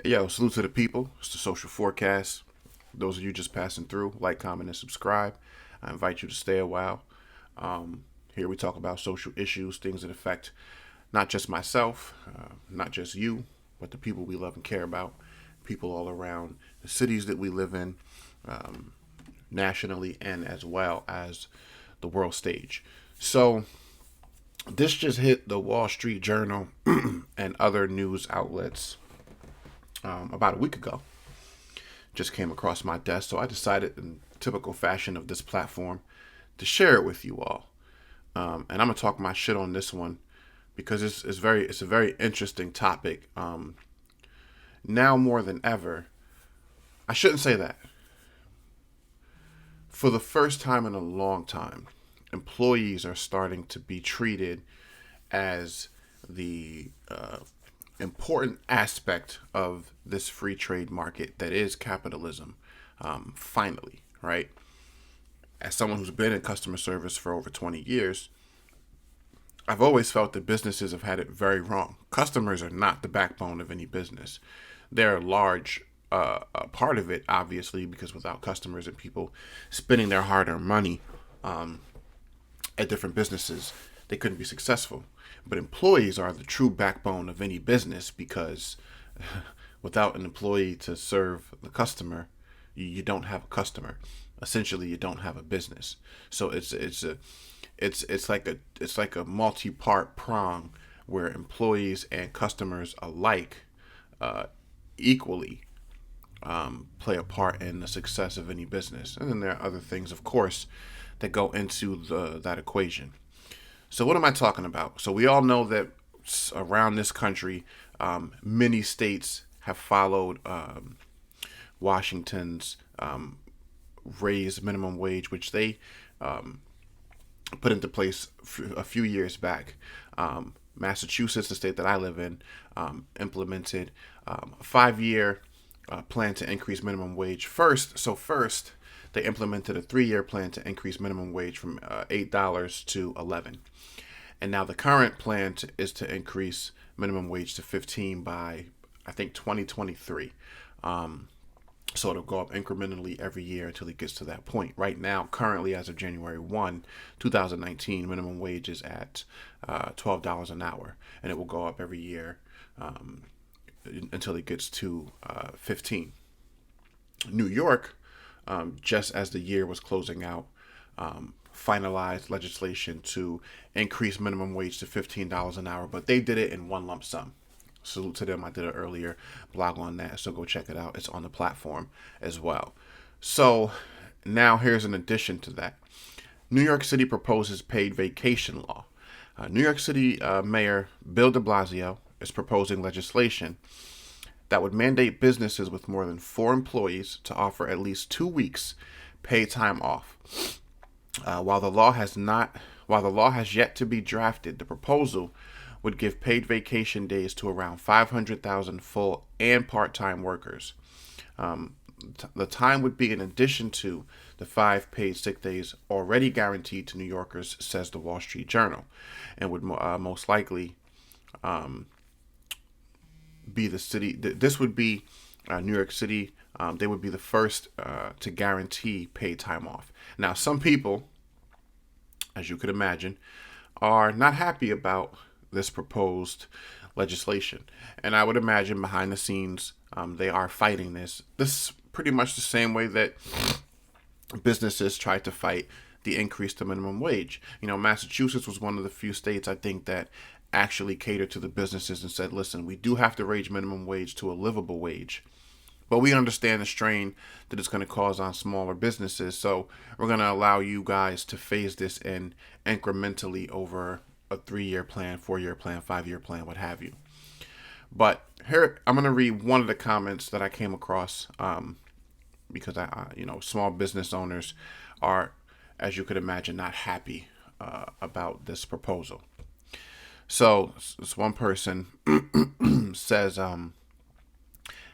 Yo, salute to the people. It's the social forecast. Those of you just passing through, like, comment, and subscribe. I invite you to stay a while. Here we talk about social issues, things that affect not just myself, not just you, but the people we love and care about, people all around the cities that we live in, um, nationally, and as well as the world stage. So, this just hit the Wall Street Journal and other news outlets about a week ago. Just came across my desk, so I decided, in typical fashion of this platform, to share it with you all. And I'm gonna talk my shit on this one because it's a very interesting topic. Now more than ever, I shouldn't say that. For the first time in a long time, employees are starting to be treated as the important aspect of this free trade market that is capitalism. Finally, right? As someone who's been in customer service for over 20 years, I've always felt that businesses have had it very wrong. Customers are not the backbone of any business. They're a large part of it, obviously, because without customers and people spending their hard-earned money at different businesses, they couldn't be successful. But employees are the true backbone of any business because without an employee to serve the customer, you don't have a customer. Essentially, you don't have a business. So it's like a multi-part prong where employees and customers alike equally play a part in the success of any business. And then there are other things, of course, that go into that equation. So what am I talking about? So we all know that around this country, many states have followed Washington's raised minimum wage, which they put into place a few years back. Massachusetts, the state that I live in, implemented a 5-year plan to increase minimum wage first. They implemented a 3-year plan to increase minimum wage from $8 to $11. And now the current plan is to increase minimum wage to 15 by, I think, 2023. So it'll go up incrementally every year until it gets to that point. Right now, currently, as of January 1, 2019, minimum wage is at $12 an hour. And it will go up every year until it gets to 15. New York, just as the year was closing out, finalized legislation to increase minimum wage to $15 an hour, but they did it in one lump sum. Salute to them. I did an earlier blog on that, so go check it out. It's on the platform as well. So now here's an addition to that. New York City proposes paid vacation law. New York City Mayor Bill de Blasio is proposing legislation that would mandate businesses with more than 4 employees to offer at least 2 weeks paid time off. While the law has yet to be drafted, the proposal would give paid vacation days to around 500,000 full and part-time workers. The time would be in addition to the 5 paid sick days already guaranteed to New Yorkers, says the Wall Street Journal, and would most likely be the city. This would be New York City. They would be the first to guarantee paid time off. Now, some people, as you could imagine, are not happy about this proposed legislation. And I would imagine behind the scenes, they are fighting this. This is pretty much the same way that businesses tried to fight the increase to minimum wage. You know, Massachusetts was one of the few states, I think, that actually catered to the businesses and said, listen, we do have to raise minimum wage to a livable wage, but we understand the strain that it's going to cause on smaller businesses. So we're going to allow you guys to phase this in incrementally over a 3-year plan, 4-year plan, 5-year plan, what have you. But here, I'm going to read one of the comments that I came across because small business owners are, as you could imagine, not happy about this proposal. So this one person says,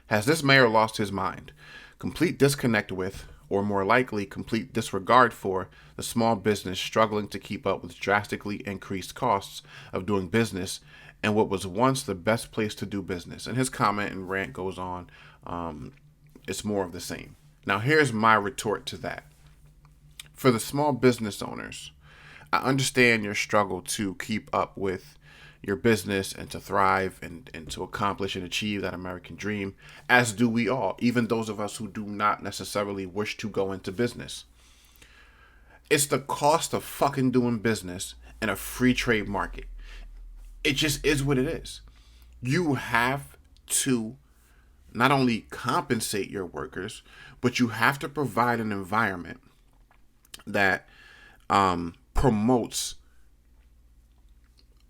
has this mayor lost his mind? Complete disconnect with, or more likely, complete disregard for, the small business struggling to keep up with drastically increased costs of doing business and what was once the best place to do business. And his comment and rant goes on. It's more of the same. Now, here's my retort to that. For the small business owners, I understand your struggle to keep up with your business and to thrive and to accomplish and achieve that American dream, as do we all, even those of us who do not necessarily wish to go into business. It's the cost of fucking doing business in a free trade market. It just is what it is. You have to not only compensate your workers, but you have to provide an environment that promotes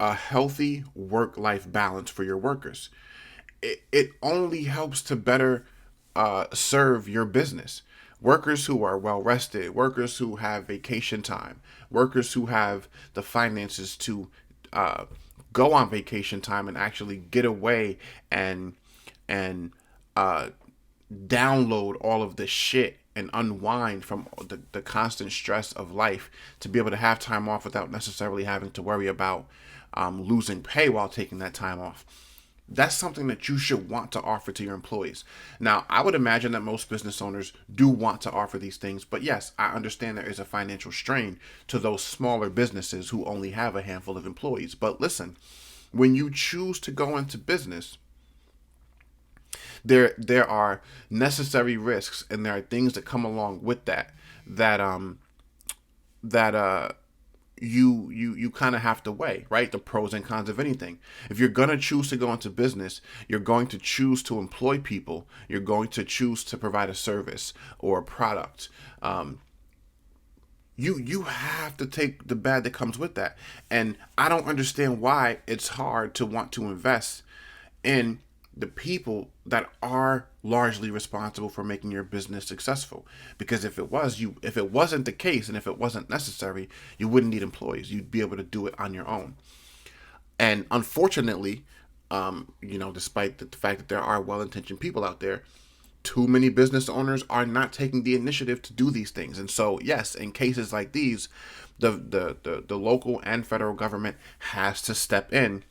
a healthy work-life balance for your workers. It only helps to better serve your business. Workers who are well rested, workers who have vacation time, workers who have the finances to go on vacation time and actually get away and download all of this shit and unwind from the constant stress of life, to be able to have time off without necessarily having to worry about losing pay while taking that time off. That's something that you should want to offer to your employees. Now, I would imagine that most business owners do want to offer these things, but yes, I understand there is a financial strain to those smaller businesses who only have a handful of employees. But listen, when you choose to go into business, there are necessary risks, and there are things that come along with that you kind of have to weigh, right? The pros and cons of anything. If you're going to choose to go into business, you're going to choose to employ people. You're going to choose to provide a service or a product. You have to take the bad that comes with that. And I don't understand why it's hard to want to invest in the people that are largely responsible for making your business successful. Because if it wasn't the case, and if it wasn't necessary, you wouldn't need employees. You'd be able to do it on your own. And unfortunately, despite the fact that there are well-intentioned people out there, too many business owners are not taking the initiative to do these things. And so, yes, in cases like these, the local and federal government has to step in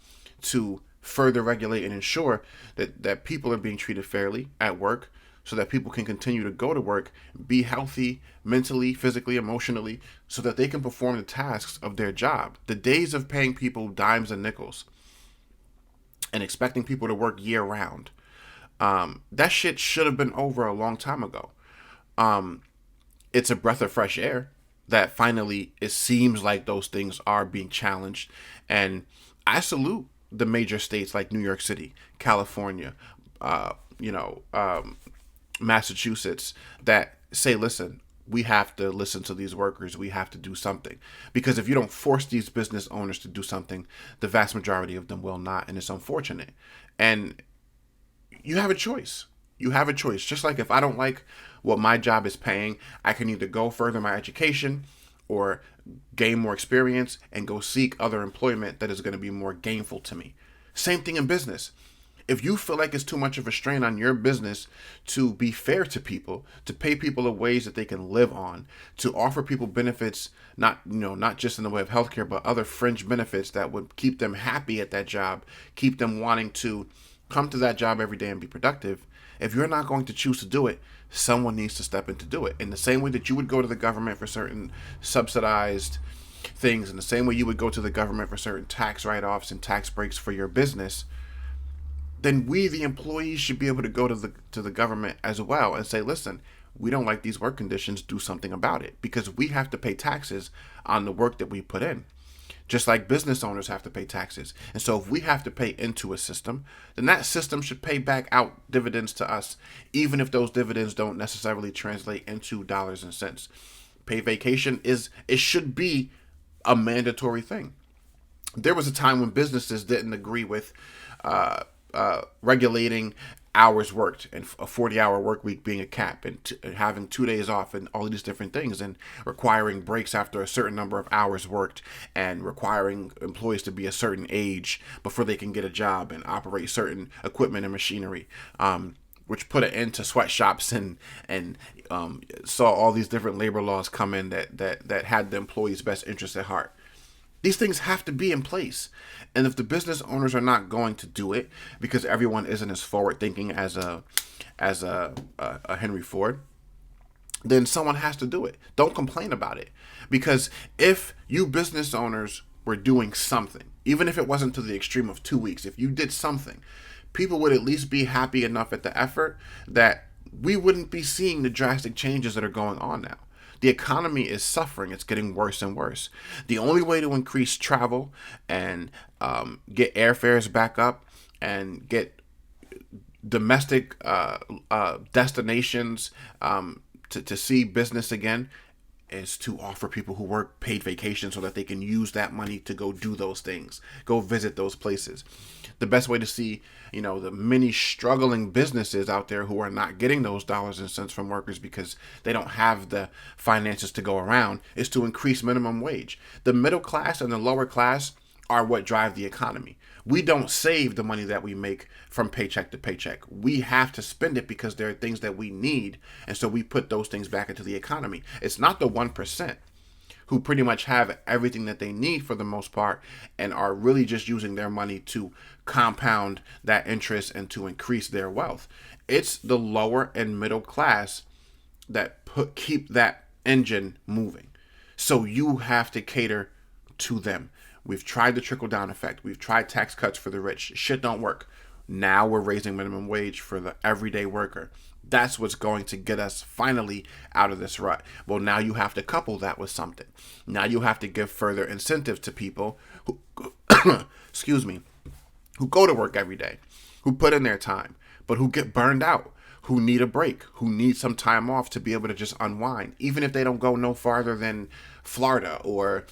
to further regulate and ensure that people are being treated fairly at work, so that people can continue to go to work, be healthy mentally, physically, emotionally, so that they can perform the tasks of their job. The days of paying people dimes and nickels and expecting people to work year round, that shit should have been over a long time ago. It's a breath of fresh air that finally it seems like those things are being challenged. And I salute the major states like New York City, California, Massachusetts, that say, listen, we have to listen to these workers. We have to do something. Because if you don't force these business owners to do something, the vast majority of them will not. And it's unfortunate. And you have a choice. You have a choice. Just like if I don't like what my job is paying, I can either go further my education or gain more experience and go seek other employment that is going to be more gainful to me. Same thing in business. If you feel like it's too much of a strain on your business to be fair to people, to pay people in ways that they can live on, to offer people benefits, not just in the way of healthcare, but other fringe benefits that would keep them happy at that job, keep them wanting to come to that job every day and be productive. If you're not going to choose to do it, someone needs to step in to do it. In the same way that you would go to the government for certain subsidized things, in the same way you would go to the government for certain tax write-offs and tax breaks for your business, then we, the employees, should be able to go to the government as well and say, listen, we don't like these work conditions, do something about it. Because we have to pay taxes on the work that we put in. Just like business owners have to pay taxes. And so if we have to pay into a system, then that system should pay back out dividends to us, even if those dividends don't necessarily translate into dollars and cents. Pay vacation it should be a mandatory thing. There was a time when businesses didn't agree with regulating hours worked and a 40-hour work week being a cap, and having 2 days off and all these different things, and requiring breaks after a certain number of hours worked, and requiring employees to be a certain age before they can get a job and operate certain equipment and machinery, which put an end to sweatshops and saw all these different labor laws come in that had the employees' best interests at heart. These things have to be in place. And if the business owners are not going to do it because everyone isn't as forward thinking as a Henry Ford, then someone has to do it. Don't complain about it. Because if you business owners were doing something, even if it wasn't to the extreme of 2 weeks, if you did something, people would at least be happy enough at the effort that we wouldn't be seeing the drastic changes that are going on now. The economy is suffering. It's getting worse and worse. The only way to increase travel and get airfares back up and get domestic destinations to see business again is to offer people who work paid vacation so that they can use that money to go do those things, go visit those places. The best way to see, the many struggling businesses out there who are not getting those dollars and cents from workers because they don't have the finances to go around is to increase minimum wage. The middle class and the lower class are what drive the economy. We don't save the money that we make from paycheck to paycheck. We have to spend it because there are things that we need, and so we put those things back into the economy. It's not the 1% who pretty much have everything that they need for the most part and are really just using their money to compound that interest and to increase their wealth. It's the lower and middle class that keep that engine moving. So you have to cater to them. We've tried the trickle-down effect. We've tried tax cuts for the rich. Shit don't work. Now we're raising minimum wage for the everyday worker. That's what's going to get us finally out of this rut. Well, now you have to couple that with something. Now you have to give further incentive to people who, excuse me, who go to work every day, who put in their time, but who get burned out, who need a break, who need some time off to be able to just unwind, even if they don't go no farther than Florida or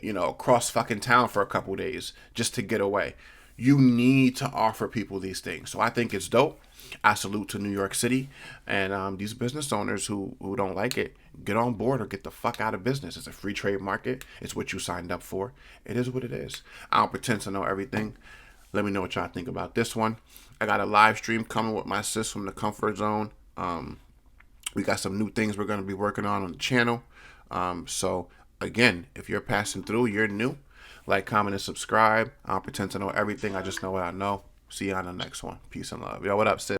across fucking town for a couple days just to get away. You need to offer people these things. So I think it's dope. I salute to New York City and these business owners who don't like it. Get on board or get the fuck out of business. It's a free trade market. It's what you signed up for. It is what it is. I don't pretend to know everything. Let me know what y'all think about this one. I got a live stream coming with my sis from the comfort zone. We got some new things we're going to be working on the channel. So again, if you're passing through, you're new, like, comment, and subscribe. I don't pretend to know everything. I just know what I know. See you on the next one. Peace and love. Yo, what up, sis?